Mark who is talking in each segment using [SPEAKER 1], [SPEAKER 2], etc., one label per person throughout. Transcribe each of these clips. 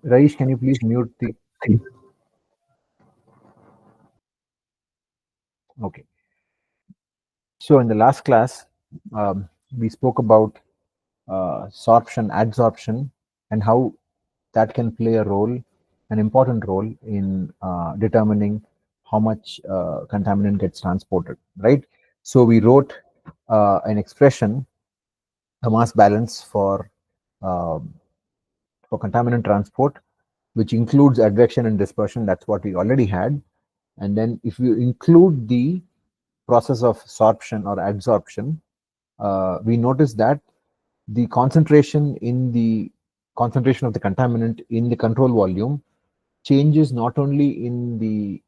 [SPEAKER 1] Raish, can you please mute the... Okay. So in the last class, we spoke about sorption, adsorption, and how that can play a role, an important role in determining how much contaminant gets transported, right? So we wrote an expression, a mass balance um, for contaminant transport, which includes advection and dispersion. That's what we already had. And then if you include the process of sorption or adsorption, we notice that the concentration of the contaminant in the control volume changes not only in the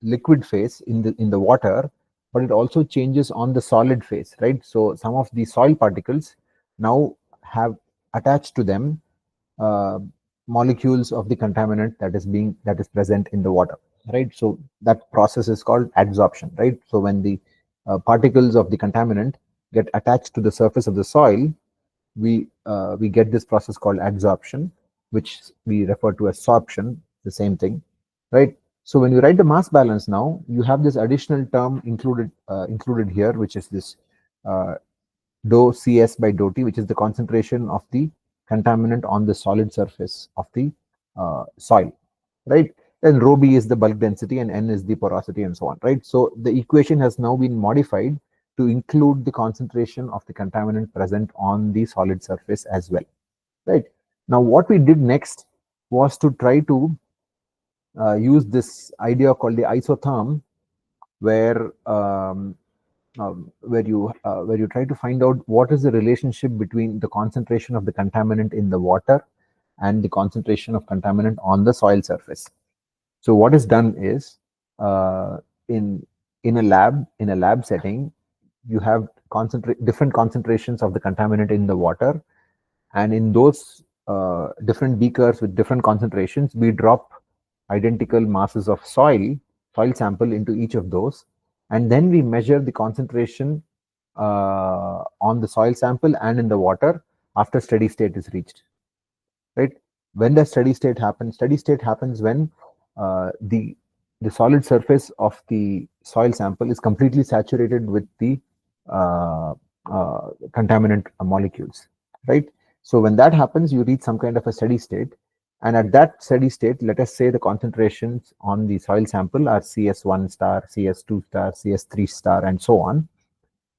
[SPEAKER 1] liquid phase in the water, but it also changes on the solid phase, right? So some of the soil particles now have attached to them uh, molecules of the contaminant that is present in the water, right? So that process is called adsorption, right? So when the particles of the contaminant get attached to the surface of the soil, we get this process called adsorption, which we refer to as sorption, the same thing, right? So when you write the mass balance now, you have this additional term included here, which is this uh, dou Cs by dou T, which is the concentration of the contaminant on the solid surface of the soil, right? Then rho B is the bulk density and N is the porosity and so on, right? So the equation has now been modified to include the concentration of the contaminant present on the solid surface as well, right? Now, what we did next was to try to use this idea called the isotherm, where where you try to find out what is the relationship between the concentration of the contaminant in the water and the concentration of contaminant on the soil surface. So what is done is uh, in in a lab setting, you have different concentrations of the contaminant in the water, and in those different beakers with different concentrations, we drop identical masses of soil sample into each of those, and then we measure the concentration on the soil sample and in the water after steady state is reached, right? When does steady state happen? Steady state happens when uh, the the solid surface of the soil sample is completely saturated with the uh, contaminant molecules, right? So when that happens, you reach some kind of a steady state, and at that steady state, let us say the concentrations on the soil sample are CS1 star, CS2 star, CS3 star, and so on,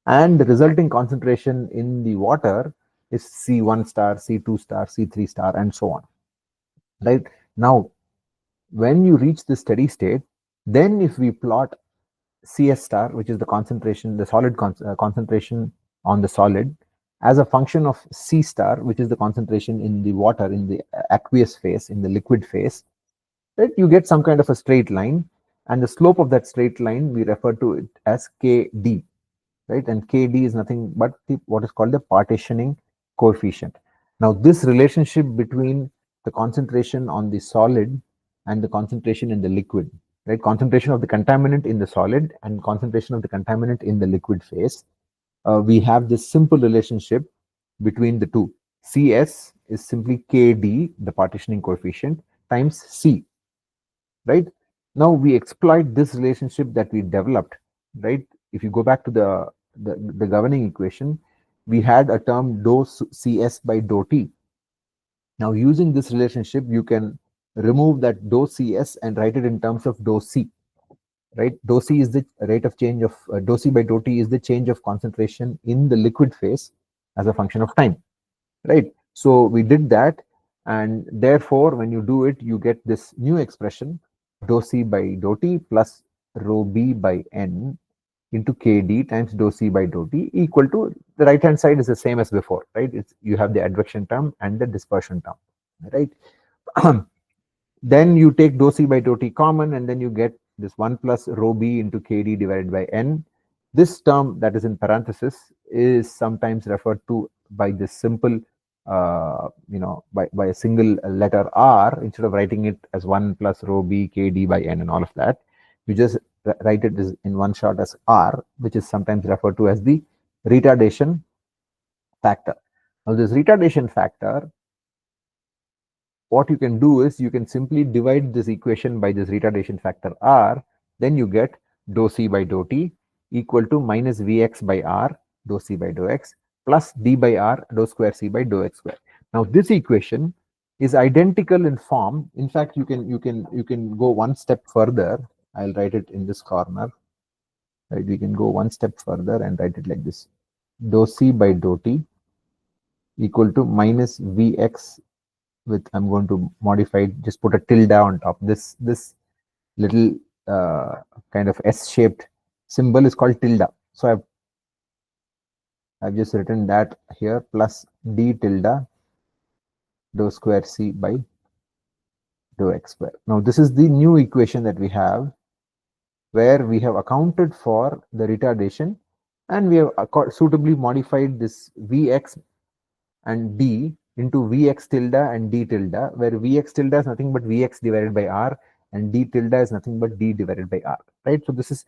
[SPEAKER 1] and the resulting concentration in the water is C1 star, C2 star, C3 star, and so on, right? Now, when you reach the steady state, then if we plot CS star, which is the concentration, the concentration on the solid, as a function of C star, which is the concentration in the water, in the aqueous phase, in the liquid phase, right, you get some kind of a straight line, and the slope of that straight line, we refer to it as KD, right? And KD is nothing but what is called the partitioning coefficient. Now, this relationship between the concentration on the solid and the concentration in the liquid, right? Concentration of the contaminant in the solid and concentration of the contaminant in the liquid phase, we have this simple relationship between the two. CS is simply KD, the partitioning coefficient, times C, right? Now we exploit this relationship that we developed, right? If you go back to the governing equation, we had a term dou Cs by dou T. Now using this relationship, you can remove that dou Cs and write it in terms of dou C, right? Dou C is the rate of change of dou C by dou T is the change of concentration in the liquid phase as a function of time, right? So we did that, and therefore when you do it, you get this new expression dou C by dou T plus rho B by N into KD times dou C by dou T equal to, the right hand side is the same as before, right? It's, you have the advection term and the dispersion term, right? Then you take dou C by dou T common, and then you get this 1 plus rho B into KD divided by N. This term that is in parenthesis is sometimes referred to by this simple, by a single letter R, instead of writing it as 1 plus rho B KD by N and all of that. You just write it as in one shot as R, which is sometimes referred to as the retardation factor. Now, this retardation factor what you can do is you can simply divide this equation by this retardation factor R, then you get dou C by dou T equal to minus Vx by R dou C by dou X plus D by R dou square C by dou X square. Now this equation is identical in form. In fact, you can go one step further. I'll write it in this corner. Right, we can go one step further and write it like this: dou C by dou T equal to minus Vx with, I'm going to modify it, just put a tilde on top. This little kind of S-shaped symbol is called tilde. So I've just written that here, plus D tilde dou square C by dou X square. Now this is the new equation that we have, where we have accounted for the retardation and we have suitably modified this Vx and D into Vx tilde and D tilde, where Vx tilde is nothing but Vx divided by R and D tilde is nothing but D divided by R, right? So this is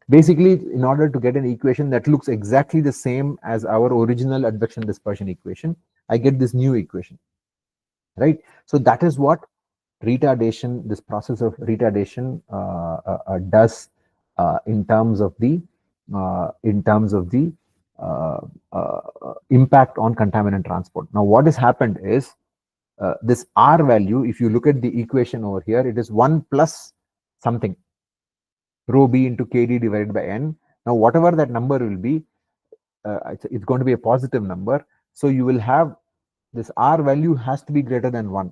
[SPEAKER 1] basically in order to get an equation that looks exactly the same as our original advection dispersion equation, I get this new equation, right? So that is what retardation, this process of retardation does in terms of the impact on contaminant transport. Now, what has happened is this R value, if you look at the equation over here, it is 1 plus something, rho B into KD divided by N. Now, whatever that number will be, it's going to be a positive number. So you will have this R value has to be greater than 1,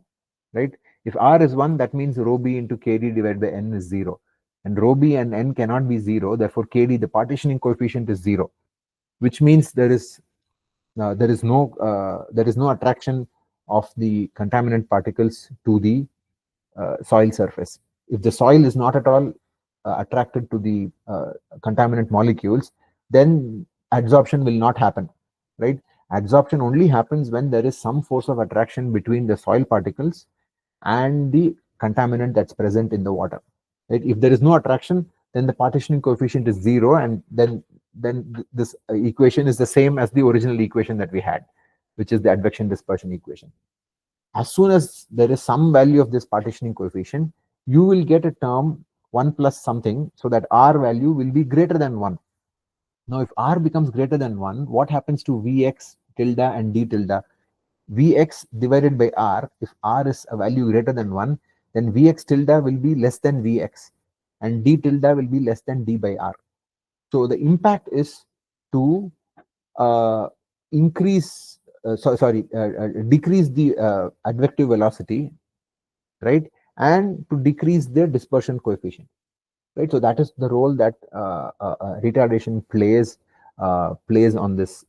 [SPEAKER 1] right? If R is 1, that means rho B into KD divided by N is 0. And rho B and N cannot be 0. Therefore, KD, the partitioning coefficient, is 0, which means there is no attraction of the contaminant particles to the soil surface. If the soil is not at all attracted to the contaminant molecules, then adsorption will not happen, right? Adsorption only happens when there is some force of attraction between the soil particles and the contaminant that's present in the water, right? If there is no attraction, then the partitioning coefficient is 0, and then this equation is the same as the original equation that we had, which is the advection dispersion equation. As soon as there is some value of this partitioning coefficient, you will get a term 1 plus something, so that R value will be greater than 1. Now, if R becomes greater than 1, what happens to Vx tilde and D tilde? Vx divided by R, if R is a value greater than 1, then Vx tilde will be less than Vx and D tilde will be less than D by R. So the impact is to decrease the advective velocity, right, and to decrease the dispersion coefficient, right? So that is the role that retardation plays on this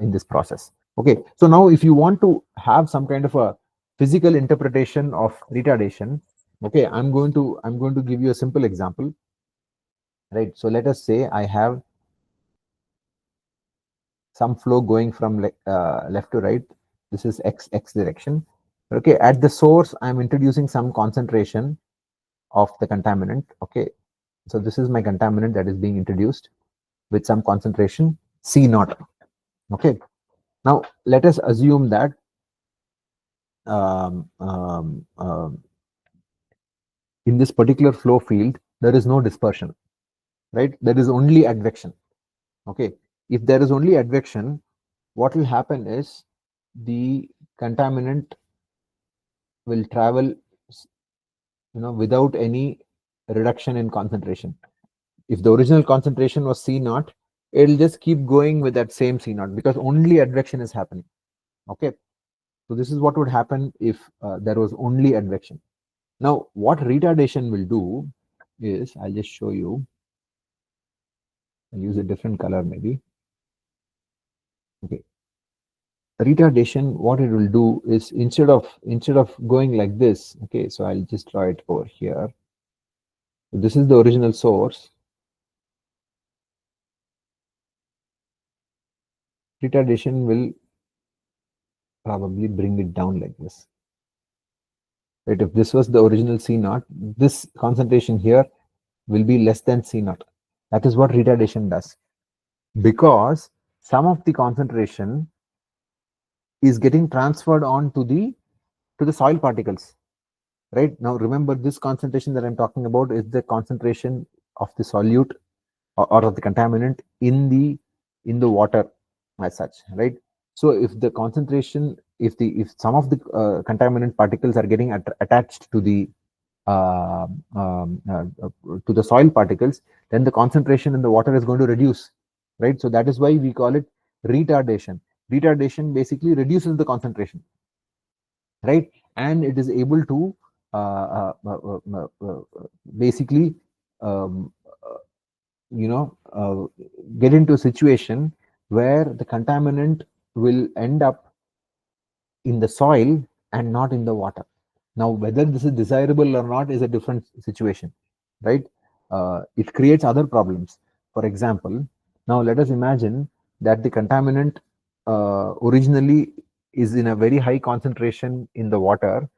[SPEAKER 1] in this process. Okay, so now if you want to have some kind of a physical interpretation of retardation, okay, I'm going to give you a simple example, right? So let us say I have some flow going from left to right. This is x direction. Okay, at the source, I'm introducing some concentration of the contaminant. Okay, so this is my contaminant that is being introduced with some concentration C naught. Okay, now let us assume that in this particular flow field, there is no dispersion, right? There is only advection. Okay, if there is only advection, what will happen is the contaminant will travel, without any reduction in concentration. If the original concentration was C naught, it'll just keep going with that same C naught because only advection is happening. Okay, so this is what would happen if there was only advection. Now, what retardation will do is, I'll just show you. I'll use a different color maybe. Okay, retardation, what it will do is instead of going like this, okay, so I'll just draw it over here. So this is the original source. Retardation will probably bring it down like this. Right, if this was the original C naught, this concentration here will be less than C naught. That is what retardation does, because some of the concentration is getting transferred on to the to the soil particles. Right now, remember this concentration that I'm talking about is the concentration of the solute or of the contaminant in the water as such, right? So if the concentration, if some of the contaminant particles are getting attached to the uh, um, uh, to the soil particles, then the concentration in the water is going to reduce, right? So that is why we call it retardation. Retardation basically reduces the concentration, right? And it is able to basically um, you know get into a situation where the contaminant will end up in the soil and not in the water. Now, whether this is desirable or not is a different situation, right? It creates other problems. For example, now let us imagine that the contaminant originally is in a very high concentration in the water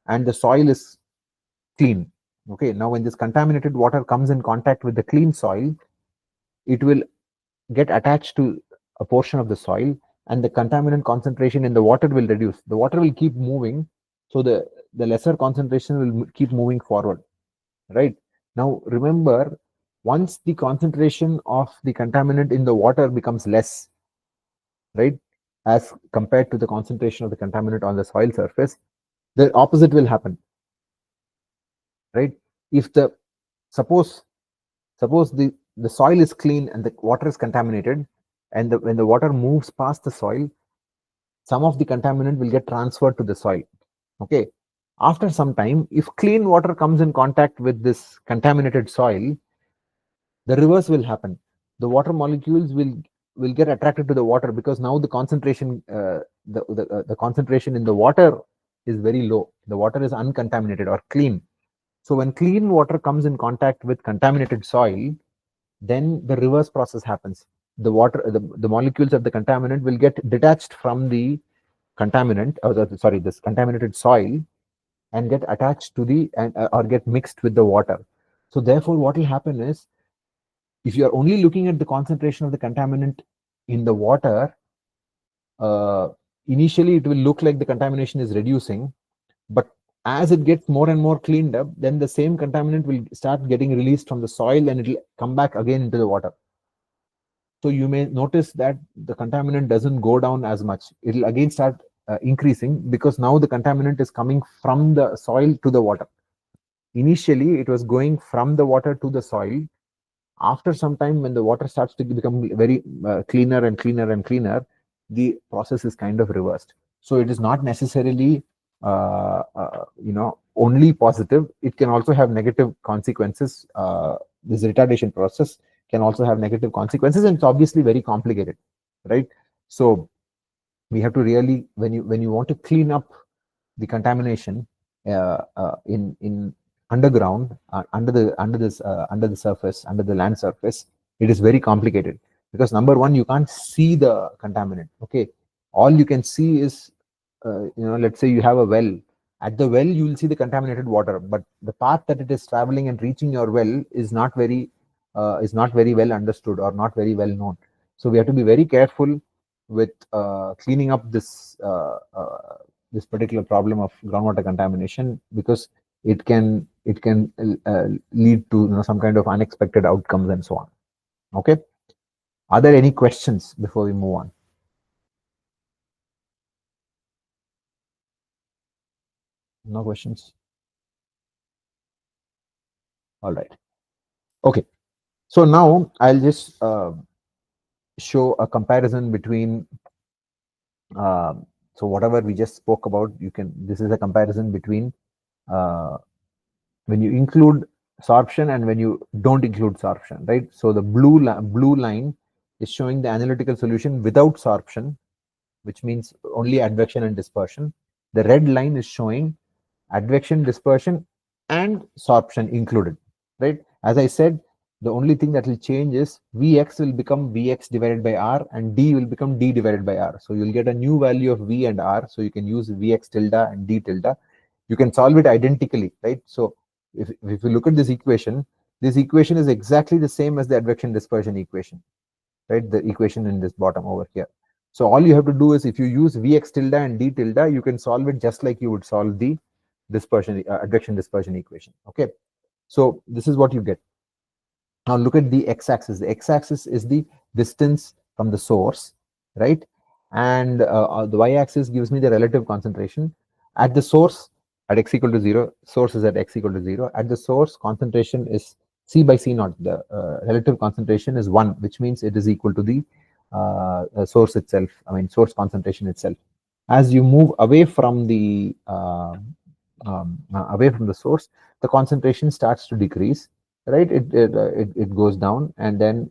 [SPEAKER 1] and the soil is clean. Okay, now when this contaminated water comes in contact with the clean soil, it will get attached to a portion of the soil and the contaminant concentration in the water will reduce. The water will keep moving, so the lesser concentration will keep moving forward, right? Now remember, once the concentration of the contaminant in the water becomes less, right, as compared to the concentration of the contaminant on the soil surface, the opposite will happen, right? If the suppose suppose the soil is clean and the water is contaminated, and when the water moves past the soil, some of the contaminant will get transferred to the soil. Okay, after some time, if clean water comes in contact with this contaminated soil, the reverse will happen. The water molecules will get attracted to the water because now the concentration the concentration in the water is very low. The water is uncontaminated or clean. So when clean water comes in contact with contaminated soil, then the reverse process happens. The molecules of the contaminant will get detached from the contaminant, sorry, this contaminated soil, and get attached to the or get mixed with the water. So therefore, what will happen is, if you are only looking at the concentration of the contaminant in the water, uh, initially it will look like the contamination is reducing, but as it gets more and more cleaned up, then the same contaminant will start getting released from the soil and it will come back again into the water. So you may notice that the contaminant doesn't go down as much. It'll again start increasing because now the contaminant is coming from the soil to the water. Initially, it was going from the water to the soil. After some time, when the water starts to become very cleaner and cleaner and cleaner, the process is kind of reversed. So it is not necessarily only positive. It can also have negative consequences. This retardation process can also have negative consequences, and it's obviously very complicated, right? So we have to really, when you want to clean up the contamination in underground, under the surface, under the land surface, it is very complicated because number one, you can't see the contaminant. Okay, all you can see is let's say you have a well. At the well, you will see the contaminated water, but the path that it is traveling and reaching your well is not very well understood or not very well known. So we have to be very careful with cleaning up this particular problem of groundwater contamination, because it can lead to some kind of unexpected outcomes and so on. Okay, are there any questions before we move on? No questions? All right. Okay. So now I'll just show a comparison between so whatever we just spoke about. This is a comparison between when you include sorption and when you don't include sorption, right? So the blue line is showing the analytical solution without sorption, which means only advection and dispersion. The red line is showing advection, dispersion, and sorption included, right? As I said, the only thing that will change is Vx will become Vx divided by R and D will become D divided by R. So you'll get a new value of V and R. So you can use Vx tilde and D tilde. You can solve it identically, right? So if you look at this equation is exactly the same as the advection dispersion equation, right? The equation in this bottom over here. So all you have to do is, if you use Vx tilde and d tilde, you can solve it just like you would solve the dispersion advection dispersion equation. Okay, so this is what you get. Now look at the x-axis. The x-axis is the distance from the source, right? And the y-axis gives me the relative concentration at the source at x equal to 0. Source is at x equal to 0. At the source, concentration is C by C naught. The relative concentration is 1, which means it is equal to the source itself. I mean, source concentration itself. As you move away from the source, the concentration starts to decrease, right? It goes down, and then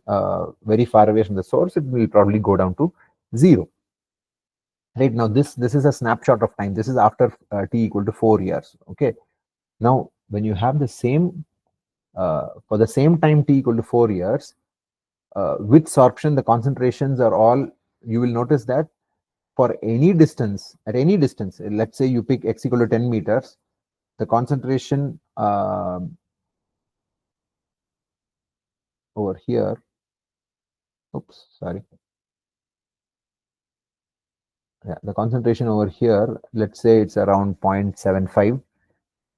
[SPEAKER 1] very far away from the source, it will probably go down to 0. Right now, this is a snapshot of time. This is after t equal to 4 years. Okay. Now, when you have the same for the same time t equal to 4 years, with sorption, the concentrations are all. You will notice that for any distance, at any distance, let's say you pick x equal to 10 meters, the concentration over here. Oops, sorry. Yeah, the concentration over here, let's say it's around 0.75,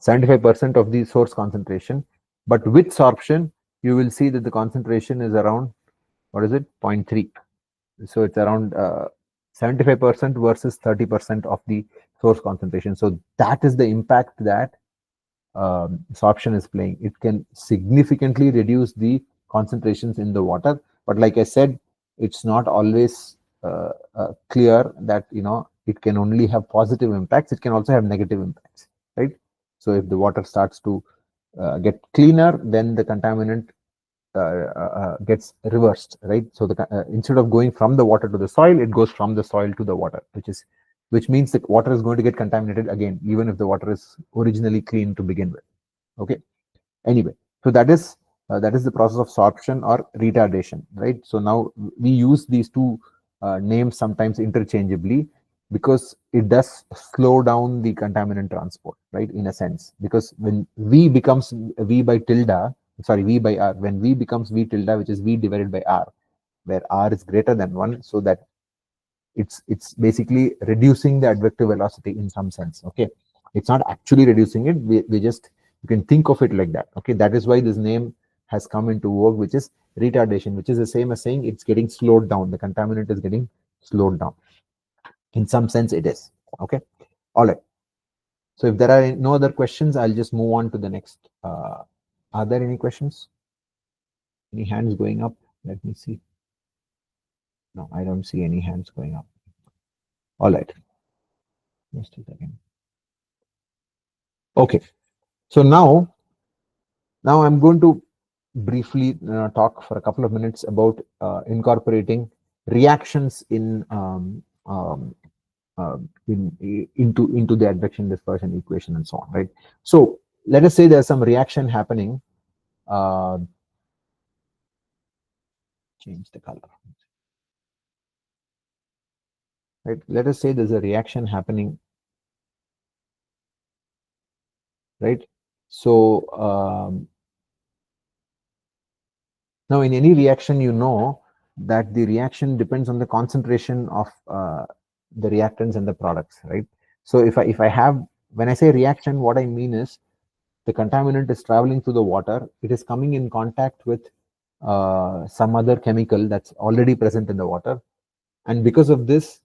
[SPEAKER 1] 75% of the source concentration. But with sorption, you will see that the concentration is around, what is it, 0.3. So it's around 75% versus 30% of the source concentration. So that is the impact that sorption is playing. It can significantly reduce the concentrations in the water. But like I said, it's not always clear that it can only have positive impacts. It can also have negative impacts, right? So if the water starts to get cleaner, then the contaminant gets reversed, right? So instead of going from the water to the soil, it goes from the soil to the water, which means the water is going to get contaminated again, even if the water is originally clean to begin with. Okay. Anyway, so that is the process of sorption or retardation, right? So now we use these two names sometimes interchangeably because it does slow down the contaminant transport, right? In a sense, because when V becomes V by tilde, sorry, V by R, when V becomes V tilde, which is V divided by R, where R is greater than 1, so that it's basically reducing the advective velocity in some sense. Okay, it's not actually reducing it. We just, you can think of it like that. Okay, that is why this name has come into vogue, which is retardation, which is the same as saying it's getting slowed down. The contaminant is getting slowed down. In some sense, it is. Okay, all right. So if there are no other questions, I'll just move on to the next. Are there any questions? Any hands going up? Let me see. No, I don't see any hands going up. All right. Just a second. Okay. So now I'm going to briefly talk for a couple of minutes about incorporating reactions into the advection dispersion equation and so on, right? So let us say there's some reaction happening. Change the color. Right? Let us say there's a reaction happening, right? So now in any reaction, you know that the reaction depends on the concentration of the reactants and the products, right? So if I have, when I say reaction, what I mean is the contaminant is traveling through the water. It is coming in contact with some other chemical that's already present in the water. And because of this,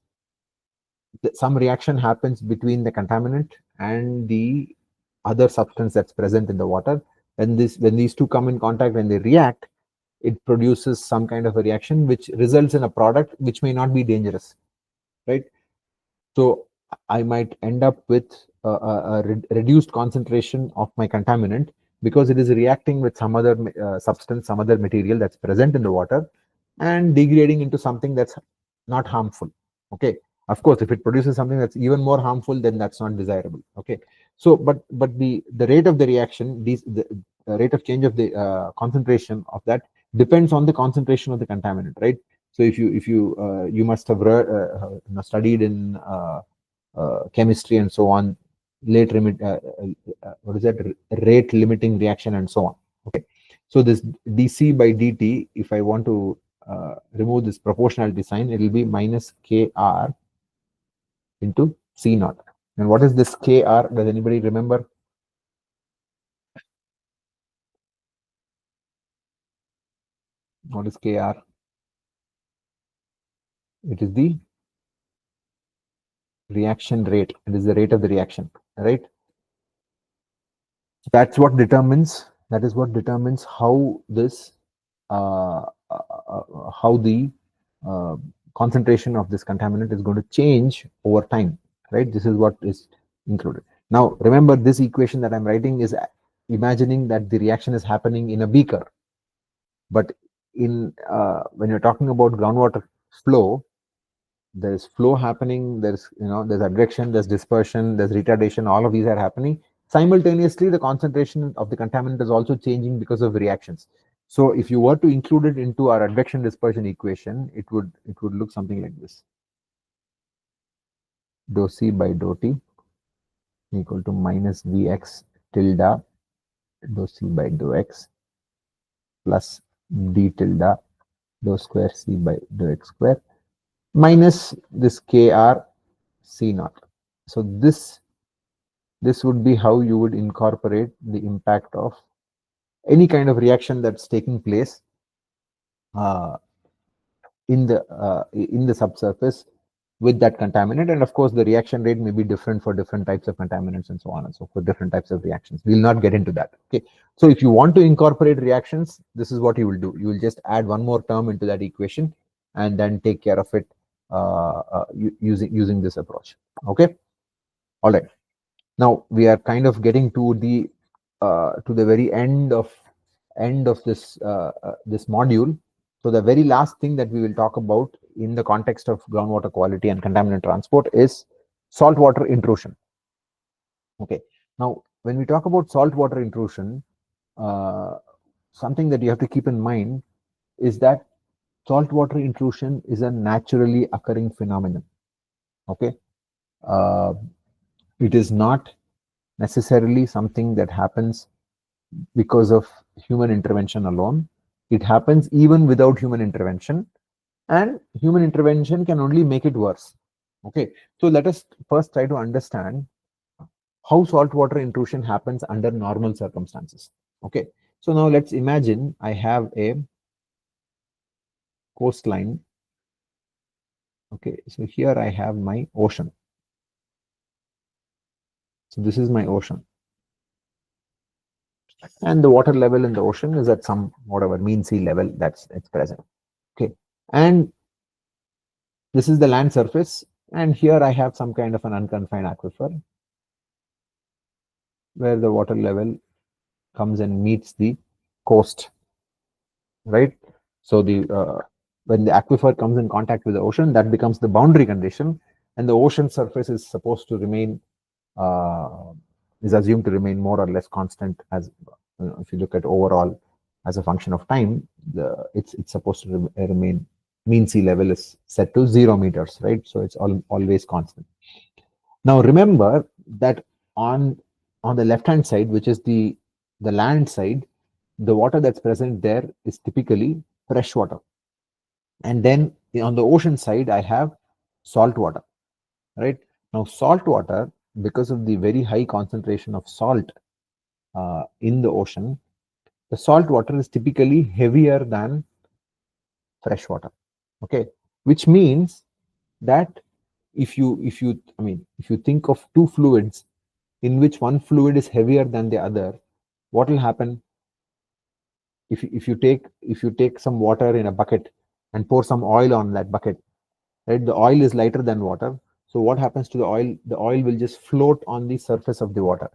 [SPEAKER 1] some reaction happens between the contaminant and the other substance that's present in the water. When these two come in contact, when they react, it produces some kind of a reaction which results in a product which may not be dangerous, right? So I might end up with a reduced concentration of my contaminant because it is reacting with some other substance, some other material that's present in the water and degrading into something that's not harmful. Okay. Of course, if it produces something that's even more harmful, then that's not desirable. Okay. So, but the rate of the reaction, the rate of change of the concentration of that depends on the concentration of the contaminant, right? So if you must have studied in chemistry and so on, what is that, rate limiting reaction and so on. Okay, so this dc by dt, if I want to remove this proportionality sign, it will be minus Kr into C naught. And what is this Kr? Does anybody remember? What is Kr? It is the reaction rate. It is the rate of the reaction, right? That's what determines. That is what determines how this, how the uh, concentration of this contaminant is going to change over time, right? This is what is included. Now, remember, this equation that I'm writing is imagining that the reaction is happening in a beaker. But in when you're talking about groundwater flow, there's flow happening, there's there's advection, there's dispersion, there's retardation, all of these are happening. Simultaneously, the concentration of the contaminant is also changing because of reactions. So if you were to include it into our advection dispersion equation, it would look something like this. Dou C by dou T equal to minus Vx tilde dou C by dou X plus d tilde dou square C by dou X square minus this Kr C naught. So this would be how you would incorporate the impact of any kind of reaction that's taking place in the subsurface with that contaminant. And of course, the reaction rate may be different for different types of contaminants and so on and so forth, different types of reactions. We'll not get into that. Okay. So if you want to incorporate reactions, this is what you will do. You will just add one more term into that equation and then take care of it using this approach. Okay. All right. Now we are kind of getting to the very end of this module. So the very last thing that we will talk about in the context of groundwater quality and contaminant transport is saltwater intrusion. Okay. Now, when we talk about saltwater intrusion, something that you have to keep in mind is that saltwater intrusion is a naturally occurring phenomenon. Okay. It is not necessarily something that happens because of human intervention alone. It happens even without human intervention, and human intervention can only make it worse. Okay, so let us first try to understand how saltwater intrusion happens under normal circumstances. Okay, so now let's imagine I have a coastline. Okay, so here I have my ocean. So this is my ocean. And the water level in the ocean is at some whatever mean sea level that's present. Okay, and this is the land surface, and here I have some kind of an unconfined aquifer where the water level comes and meets the coast, right? So the when the aquifer comes in contact with the ocean, that becomes the boundary condition, and the ocean surface is supposed to remain is assumed to remain more or less constant. As if you look at overall as a function of time, it's supposed to remain, mean sea level is set to 0 meters, right? So it's always constant. Now remember that on the left hand side, which is the land side, the water that's present there is typically fresh water. And then on the ocean side, I have salt water, right? Now salt water, because of the very high concentration of salt in the ocean, the salt water is typically heavier than fresh water. Okay, which means that if you think of two fluids in which one fluid is heavier than the other, what will happen? If you take some water in a bucket and pour some oil on that bucket, right? The oil is lighter than water. So what happens to the oil? The oil will just float on the surface of the water,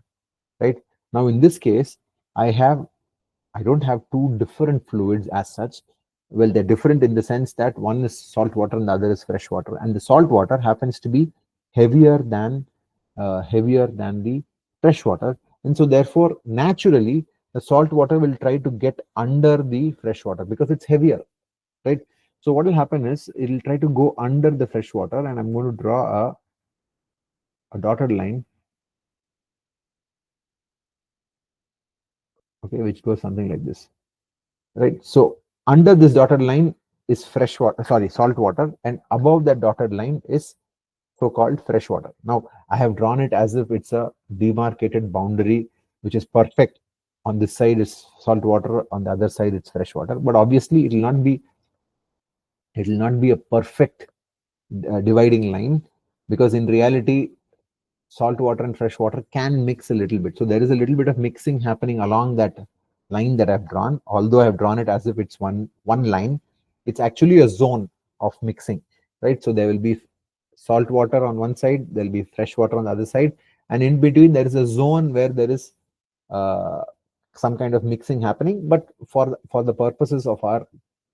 [SPEAKER 1] right? Now in this case, I don't have two different fluids as such. Well, they're different in the sense that one is salt water and the other is fresh water, and the salt water happens to be heavier than the fresh water, and so therefore naturally the salt water will try to get under the fresh water because it's heavier, right? So what will happen is it will try to go under the fresh water, and I'm going to draw a dotted line, okay, which goes something like this, right? So under this dotted line, is fresh water, sorry, salt water, and above that dotted line is so-called fresh water. Now, I have drawn it as if it's a demarcated boundary, which is perfect. On this side is salt water, on the other side it's fresh water. But obviously, it will not be a perfect dividing line, because in reality, salt water and fresh water can mix a little bit. So there is a little bit of mixing happening along that line that I've drawn. Although I've drawn it as if it's one line, it's actually a zone of mixing, right? So there will be salt water on one side, there'll be fresh water on the other side, and in between there is a zone where there is uh, some kind of mixing happening. But for the purposes of our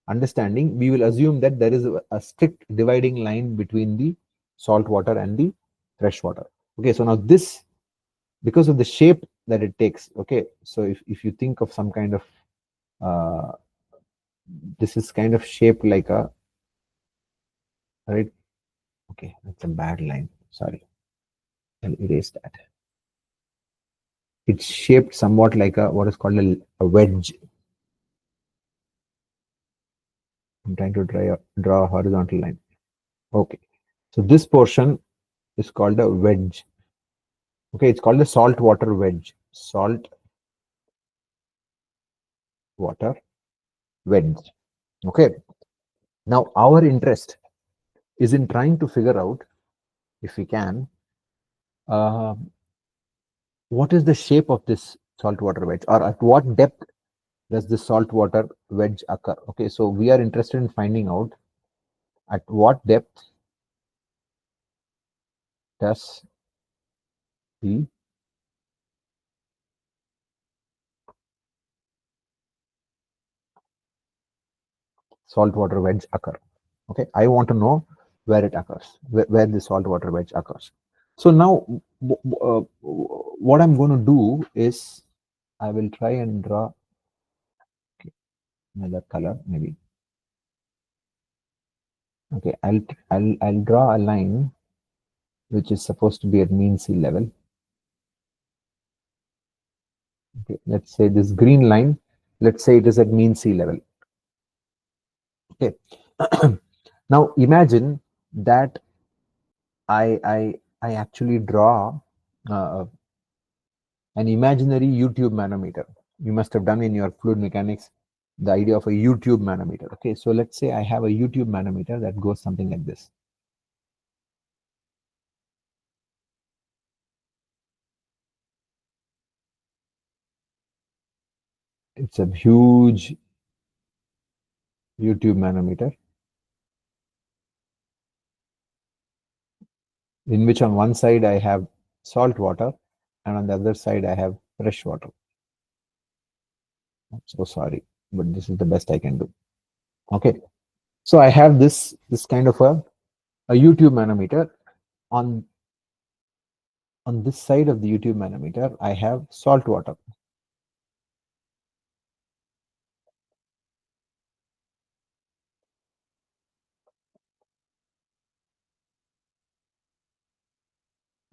[SPEAKER 1] understanding, we will assume that there is a strict dividing line between the salt water and the fresh water. Okay, so now this, because of the shape that it takes, okay, so if you think of some kind of uh, this is kind of shaped like a, right, okay, that's a bad line, sorry, I'll erase that. It's shaped somewhat like a what is called a wedge. I'm trying to draw a horizontal line. Okay, so this portion is called a wedge. Okay, it's called a salt water wedge. Salt water wedge. Okay, now our interest is in trying to figure out, if we can, uh, what is the shape of this saltwater wedge, or at what depth does this saltwater wedge occur? Okay, so we are interested in finding out at what depth does the saltwater wedge occur. Okay, I want to know where it occurs, where the saltwater wedge occurs. So now, what I'm going to do is I will try and draw another color, maybe. Okay, I'll draw a line which is supposed to be at mean sea level. Okay, let's say this green line, let's say it is at mean sea level. Okay. Now imagine that I actually draw uh, an imaginary U-tube manometer. You must have done in your fluid mechanics the idea of a U-tube manometer. Okay, so let's say I have a U-tube manometer that goes something like this. It's a huge U-tube manometer, in which on one side I have salt water and on the other side I have fresh water. I'm so sorry, but this is the best I can do. Okay, so I have this kind of a U-tube manometer. On this side of the U-tube manometer, I have salt water.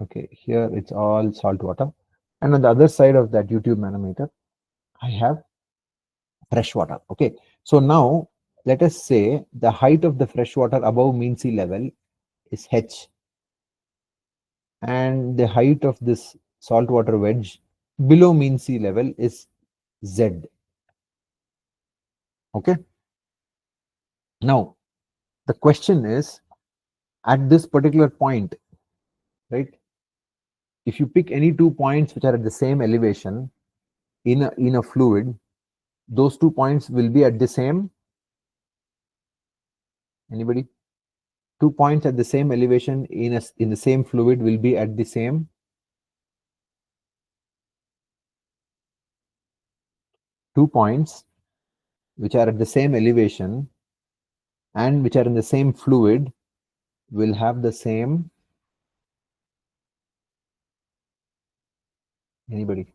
[SPEAKER 1] Okay, here it's all salt water, and on the other side of that U-tube manometer, I have fresh water. Okay, so now let us say the height of the fresh water above mean sea level is h, and the height of this saltwater wedge below mean sea level is z. Okay, now the question is, at this particular point, right, if you pick any 2 points which are at the same elevation in a fluid, those 2 points will be at the same, anybody, 2 points at the same elevation in the same fluid will be at the same, 2 points which are at the same elevation and which are in the same fluid will have the same, anybody,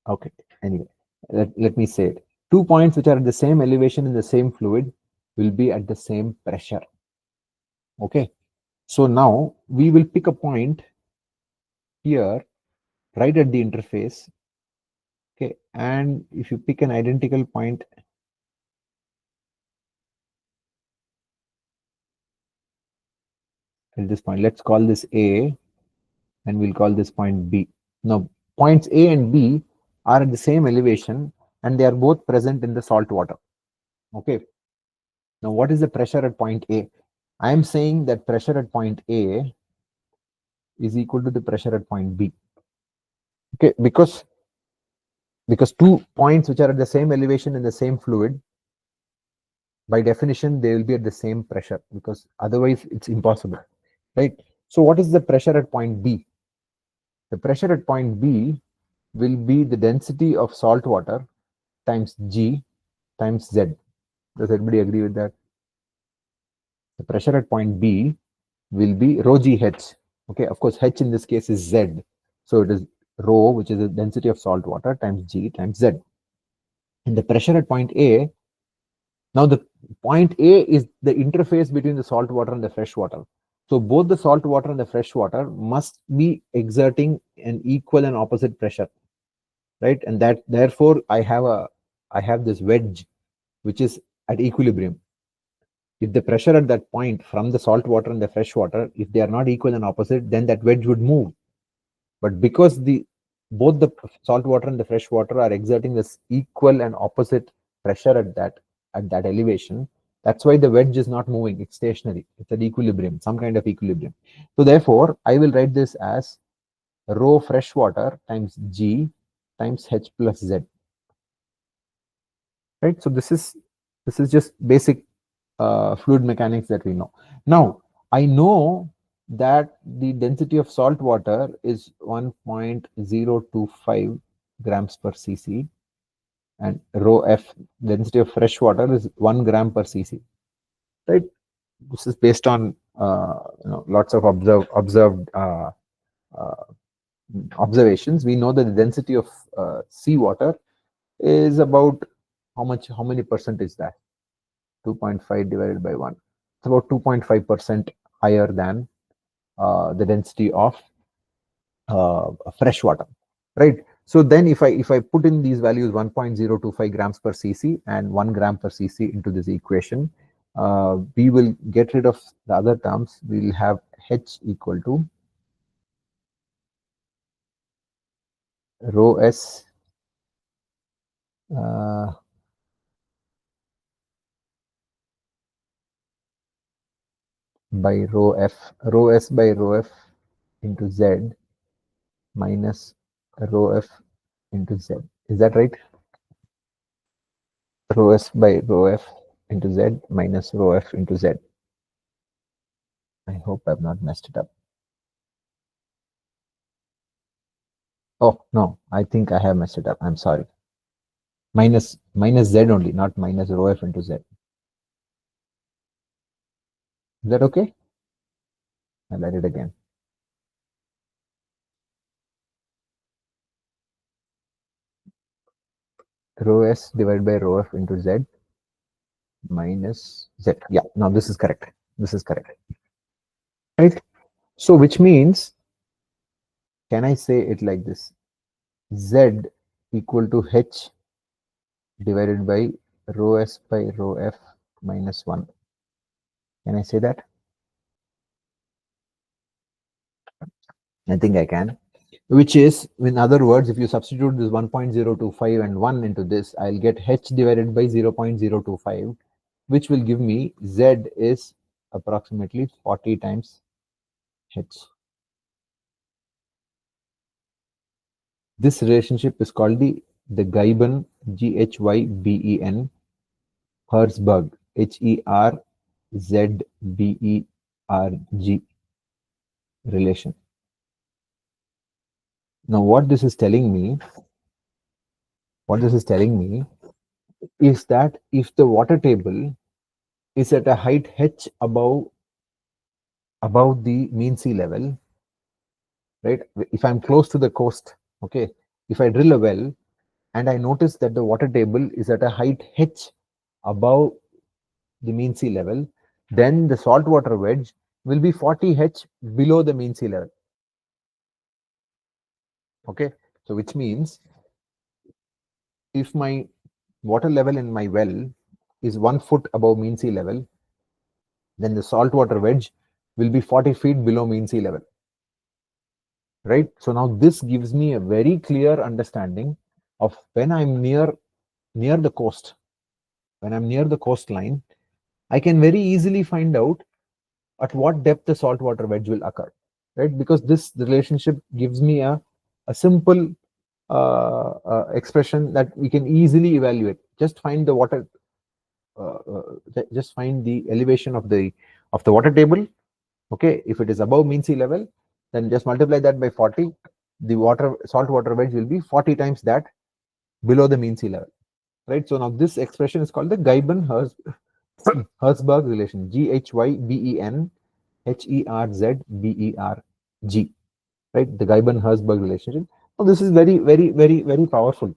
[SPEAKER 1] okay, anyway, let me say it. 2 points which are at the same elevation in the same fluid will be at the same pressure. Okay, so now we will pick a point here right at the interface Okay, and if you pick an identical point at this point, let's call this A and we'll call this point B. Now, points A and B are at the same elevation and they are both present in the salt water. Okay. Now, what is the pressure at point A? I am saying that pressure at point A is equal to the pressure at point B. Okay, because 2 points which are at the same elevation in the same fluid, by definition, they will be at the same pressure because otherwise it's impossible, right? So what is the pressure at point B? The pressure at point B will be the density of salt water times G times Z. Does everybody agree with that? The pressure at point B will be rho GH. Okay, of course, H in this case is Z. So it is rho, which is the density of salt water, times G times Z. And the pressure at point A, now the point A is the interface between the salt water and the fresh water. So both the salt water and the fresh water must be exerting an equal and opposite pressure, right? And that therefore I have this wedge which is at equilibrium. If the pressure at that point from the salt water and the fresh water, if they are not equal and opposite, then that wedge would move. But because both the salt water and the fresh water are exerting this equal and opposite pressure at that elevation, that's why the wedge is not moving. It's stationary. It's at equilibrium, some kind of equilibrium. So therefore, I will write this as rho fresh water times G times H plus Z. Right. So this is just basic fluid mechanics that we know. Now, I know that the density of salt water is 1.025 grams per cc and rho F, density of fresh water, is 1 gram per cc. Right. This is based on lots of observed observations. We know that the density of seawater is about how many percent is that? 2.5 divided by 1. It's about 2.5% higher than the density of fresh water, right? So then if I put in these values 1.025 grams per cc and 1 gram per cc into this equation, we will get rid of the other terms. We'll have H equal to rho S by rho F, rho S by rho F into Z minus rho F into Z. Is that right? Rho S by rho F into Z minus rho F into Z. I hope I've not messed it up. Oh, no, I think I have messed it up. I'm sorry. Minus Z only, not minus rho F into Z. Is that okay? I'll write it again. Rho S divided by rho F into Z minus Z. Yeah, now this is correct. This is correct. Right? So which means, can I say it like this? Z equal to H divided by rho S by rho F minus 1. Can I say that? I think I can. Which is, in other words, if you substitute this 1.025 and 1 into this, I'll get H divided by 0.025, which will give me Z is approximately 40 times H. This relationship is called the Ghyben, G-H-Y-B-E-N, Herzberg, H-E-R-Z-B-E-R-G relation. Now, what this is telling me is that if the water table is at a height h above the mean sea level, right? If I'm close to the coast, okay, if I drill a well and I notice that the water table is at a height h above the mean sea level, then the saltwater wedge will be 40 h below the mean sea level. Okay, so which means if my water level in my well is 1 foot above mean sea level, then the saltwater wedge will be 40 feet below mean sea level, right? So now this gives me a very clear understanding of when I'm near the coast, when I'm near the coastline, I can very easily find out at what depth the saltwater wedge will occur, right? Because this relationship gives me a simple expression that we can easily evaluate. Just find the water, just find the elevation of the water table. Okay, if it is above mean sea level, then just multiply that by 40. The saltwater wedge will be 40 times that below the mean sea level, right? So now this expression is called the Herzberg relation, Ghyben-Herzberg, right? The Ghyben-Herzberg relationship. Now this is very, very, very, very powerful.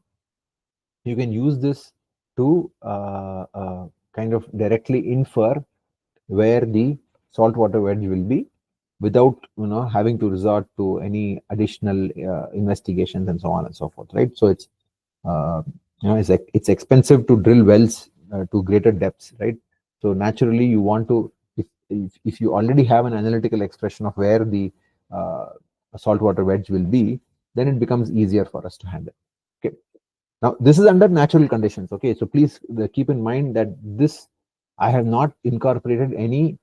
[SPEAKER 1] You can use this to kind of directly infer where the saltwater wedge will be without having to resort to any additional investigations and so on and so forth, right? So it's it's expensive to drill wells to greater depths, right? So naturally you want to, if you already have an analytical expression of where the uh, saltwater wedge will be, then it becomes easier for us to handle. Okay, now this is under natural conditions. Okay, so please keep in mind that this, I have not incorporated any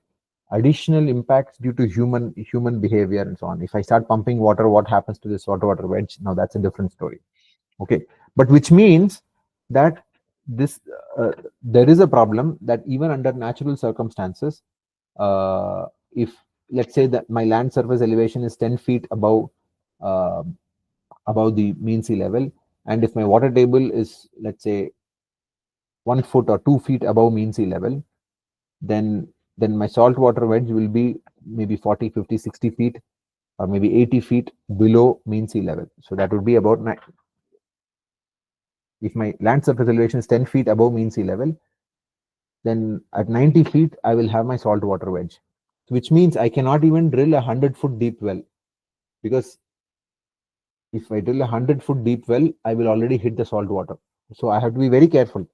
[SPEAKER 1] additional impacts due to human behavior and so on. If I start pumping water, what happens to this saltwater wedge? Now that's a different story. Okay, but which means that this there is a problem that even under natural circumstances, if let's say that my land surface elevation is 10 feet uh, above the mean sea level, and if my water table is, let's say, 1 foot or 2 feet above mean sea level, then my saltwater wedge will be maybe 40, 50, 60 feet or maybe 80 feet below mean sea level. So that would be about if my land surface elevation is 10 feet above mean sea level, then at 90 feet, I will have my saltwater wedge, which means I cannot even drill a 100-foot deep well, because if I drill a 100-foot deep well, I will already hit the salt water. So I have to be very careful,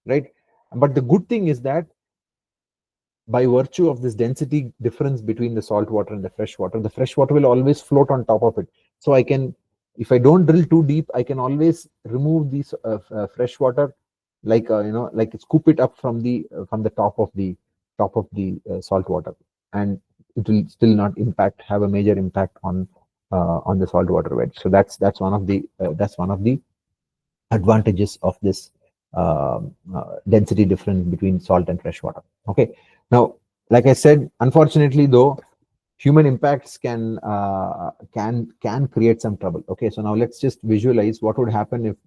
[SPEAKER 1] right? But the good thing is that by virtue of this density difference between the salt water and the fresh water will always float on top of it. So I can, if I don't drill too deep, I can always remove these fresh water, like like scoop it up from the top of the salt water, and it will still not have a major impact on the saltwater wedge. So that's one of the advantages of this density difference between salt and fresh water. Okay, now, like I said, unfortunately though, human impacts can create some trouble. Okay, so now let's just visualize what would happen if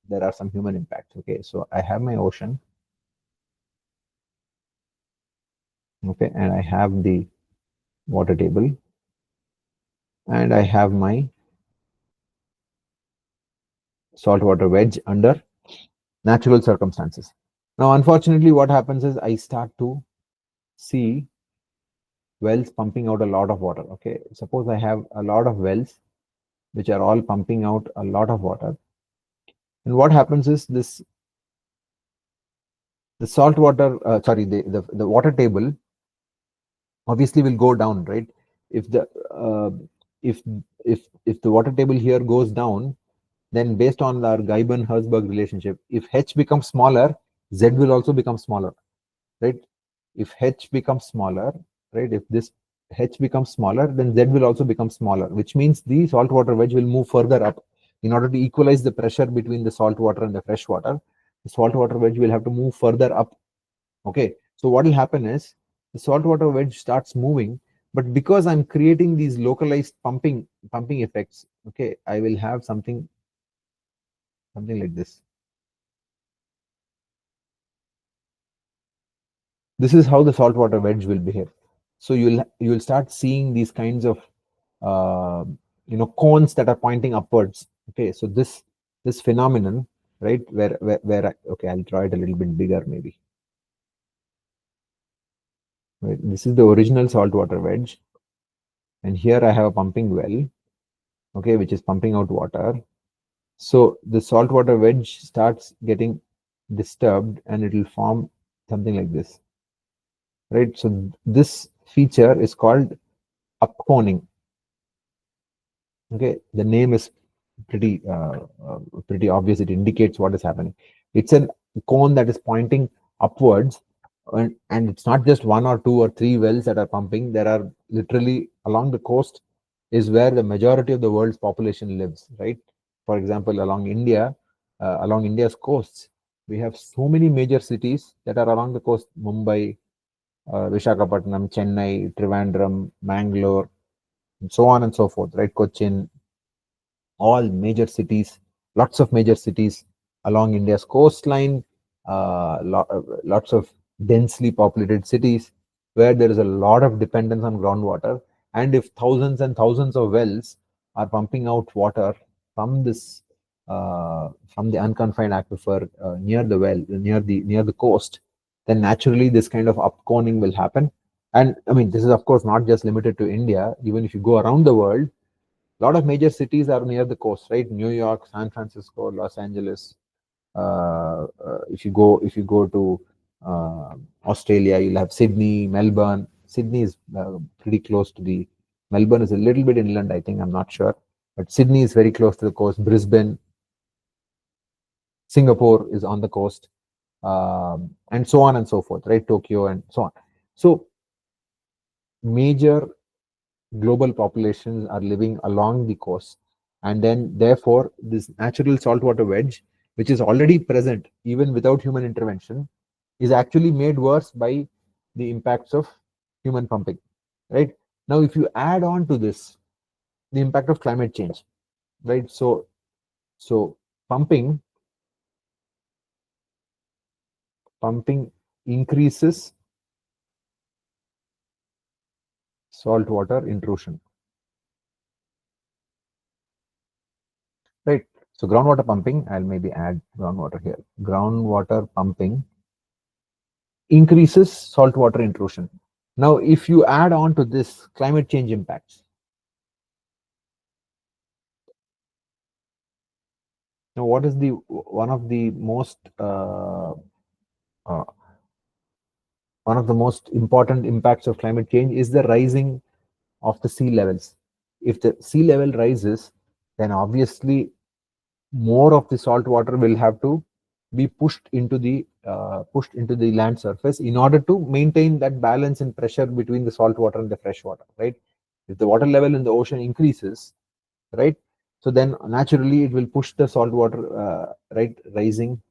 [SPEAKER 1] there are some human impacts. Okay, so I have my ocean. Okay, and I have the water table, and I have my saltwater wedge under natural circumstances. Now, unfortunately, what happens is I start to see wells pumping out a lot of water. Okay, suppose I have a lot of wells which are all pumping out a lot of water, and what happens is the salt water, the water table obviously will go down, right? If the if if the water table here goes down, then based on our Ghyben-Herzberg relationship, if h becomes smaller, z will also become smaller, right? If h becomes smaller, right, if this h becomes smaller, then z will also become smaller, which means the saltwater wedge will move further up. In order to equalize the pressure between the salt water and the fresh water, the saltwater wedge will have to move further up. Okay, so what will happen is the saltwater wedge starts moving, but because I'm creating these localized pumping effects, okay, I will have something like this. This is how the saltwater wedge will behave. So you'll start seeing these kinds of uh, cones that are pointing upwards. Okay, so this phenomenon, right, where okay, I'll draw it a little bit bigger maybe. Right, this is the original saltwater wedge, and here I have a pumping well, okay, which is pumping out water. So the saltwater wedge starts getting disturbed and it will form something like this, right? So this feature is called upconing. Okay, the name is pretty obvious. It indicates what is happening. It's a cone that is pointing upwards, and it's not just one or two or three wells that are pumping. There are literally along the coast is where the majority of the world's population lives, right? For example, along India's coasts, we have so many major cities that are along the coast: Mumbai, Visakhapatnam, Chennai, Trivandrum, Mangalore, and so on and so forth, right? Cochin, all major cities, lots of major cities along India's coastline, lots of densely populated cities where there is a lot of dependence on groundwater. And if thousands and thousands of wells are pumping out water from this from the unconfined aquifer near the well, near the coast, then naturally this kind of upconing will happen. And I mean, this is of course not just limited to India. Even if you go around the world, a lot of major cities are near the coast, right? New York, San Francisco, Los Angeles. If you go to Australia, you'll have Sydney, Melbourne. Sydney is pretty close to the. Melbourne is a little bit inland, I think. I'm not sure, but Sydney is very close to the coast. Brisbane, Singapore is on the coast, and so on and so forth, right? Tokyo and so on. So major global populations are living along the coast, and then therefore this natural saltwater wedge, which is already present even without human intervention, is actually made worse by the impacts of human pumping, right? Now if you add on to this the impact of climate change, right? So pumping increases saltwater intrusion, right? So groundwater pumping, I'll maybe add groundwater here. Groundwater pumping increases saltwater intrusion. Now, if you add on to this climate change impacts, now what is the uh, one of the most important impacts of climate change is the rising of the sea levels. If the sea level rises, then obviously more of the salt water will have to be pushed into the land surface in order to maintain that balance in pressure between the salt water and the fresh water, right? If the water level in the ocean increases, right, so then naturally it will push the salt water right, rising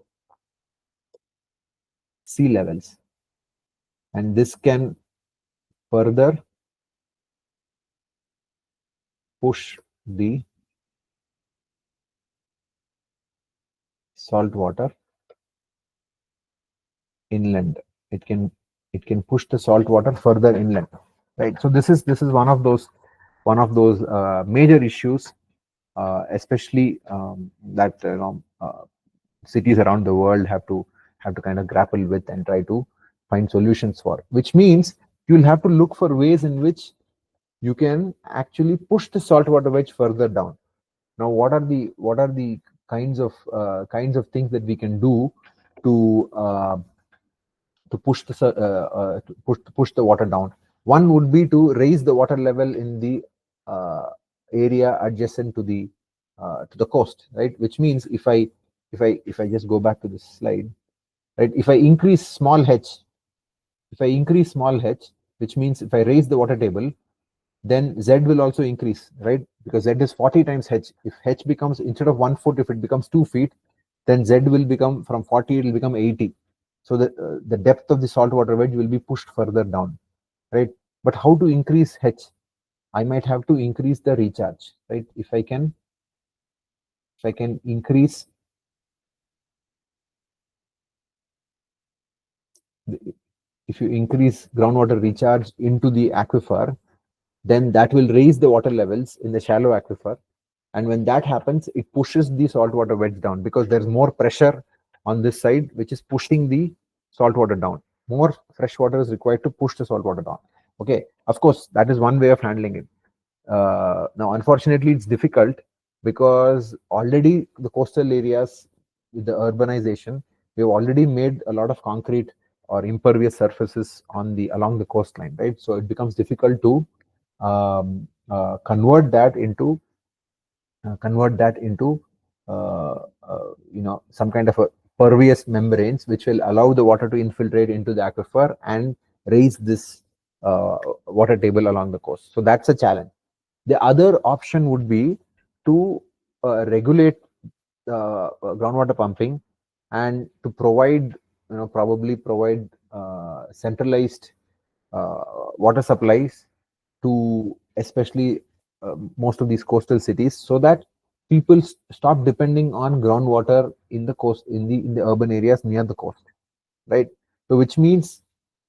[SPEAKER 1] sea levels, and this can further push the salt water inland. It can push the salt water further inland, right? So this is one of those major issues, especially that cities around the world have to kind of grapple with and try to find solutions for. Which means you'll have to look for ways in which you can actually push the saltwater wedge further down. Now, what are the kinds of things that we can do to push the water down? One would be to raise the water level in the uh, area adjacent to the coast, right? Which means if I just go back to this slide, right? If I increase small h, which means if I raise the water table, then z will also increase, right? Because z is 40 times h. If h becomes, instead of 1 foot, if it becomes 2 feet, then z will become, from 40 it will become 80. So the depth of the saltwater wedge will be pushed further down, right? But how to increase h? I might have to increase the recharge, right? If I can increase if you increase groundwater recharge into the aquifer, then that will raise the water levels in the shallow aquifer. And when that happens, it pushes the saltwater wedge down because there's more pressure on this side, which is pushing the saltwater down. More fresh water is required to push the saltwater down. Okay, of course, that is one way of handling it. Now, unfortunately, it's difficult because already the coastal areas with the urbanization, we've already made a lot of concrete or impervious surfaces on the along the coastline, right? So it becomes difficult to convert that into some kind of a pervious membranes which will allow the water to infiltrate into the aquifer and raise this water table along the coast. So that's a challenge. The other option would be to regulate groundwater pumping and to provide, probably provide centralized water supplies to especially most of these coastal cities, so that people stop depending on groundwater in the coast, in the urban areas near the coast, right? So which means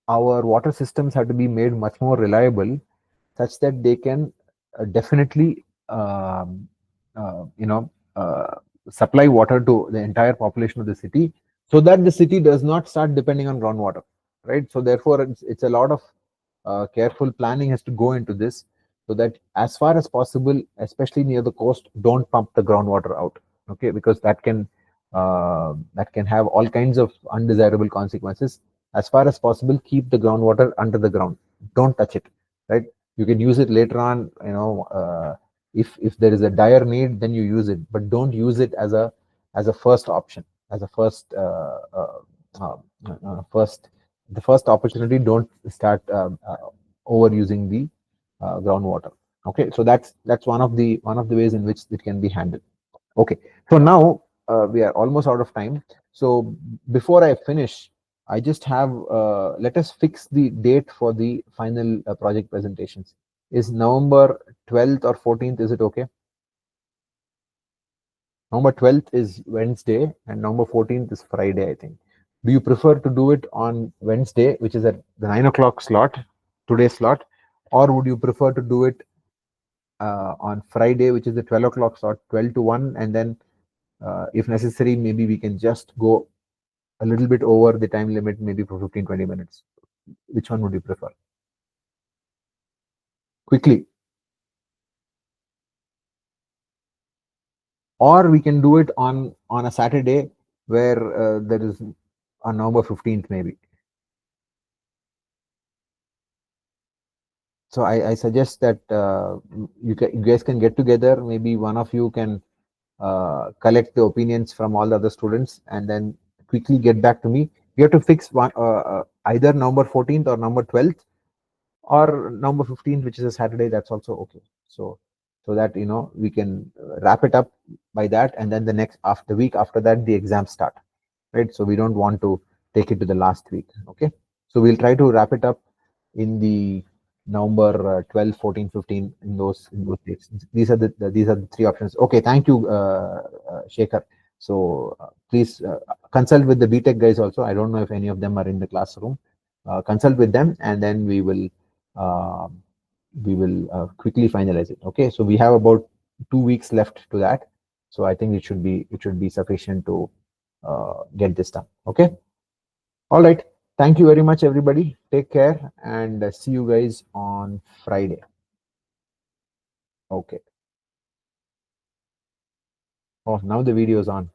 [SPEAKER 1] our water systems have to be made much more reliable, such that they can definitely supply water to the entire population of the city, so that the city does not start depending on groundwater, right? So therefore it's a lot of careful planning has to go into this, so that as far as possible, especially near the coast, don't pump the groundwater out, okay? Because that can have all kinds of undesirable consequences. As far as possible, keep the groundwater under the ground, don't touch it, right? You can use it later on, if there is a dire need, then you use it, but don't use it as a first option, as a first the first opportunity. Don't start overusing the groundwater. Okay, so that's one of the ways in which it can be handled. Okay, so now we are almost out of time. So before I finish, I just have let us fix the date for the final project presentations. Is November 12th or 14th? Is it okay? November 12th is Wednesday and November 14th is Friday, I think. Do you prefer to do it on Wednesday, which is at the 9 o'clock slot, today's slot, or would you prefer to do it on Friday, which is the 12 o'clock slot, 12 to 1, and then if necessary, maybe we can just go a little bit over the time limit, maybe for 15-20 minutes. Which one would you prefer? Quickly. Or we can do it on a Saturday where there is on November 15th, maybe. So I suggest that you guys can get together. Maybe one of you can collect the opinions from all the other students and then quickly get back to me. We have to fix one either November 14th or November 12th or November 15th, which is a Saturday. That's also okay. So that we can wrap it up by that, and then the week after that the exams start, right? So we don't want to take it to the last week. Okay, so we'll try to wrap it up in the November 12, 14, 15, in those dates. These are the three options. Okay, thank you, Shekhar. So please consult with the BTech guys also. I don't know if any of them are in the classroom. Consult with them, and then we will uh, quickly finalize it. Okay, so we have about 2 weeks left to that. So I think it should be sufficient to get this done. Okay. All right. Thank you very much, everybody. Take care, and see you guys on Friday. Okay. Oh, now the video is on.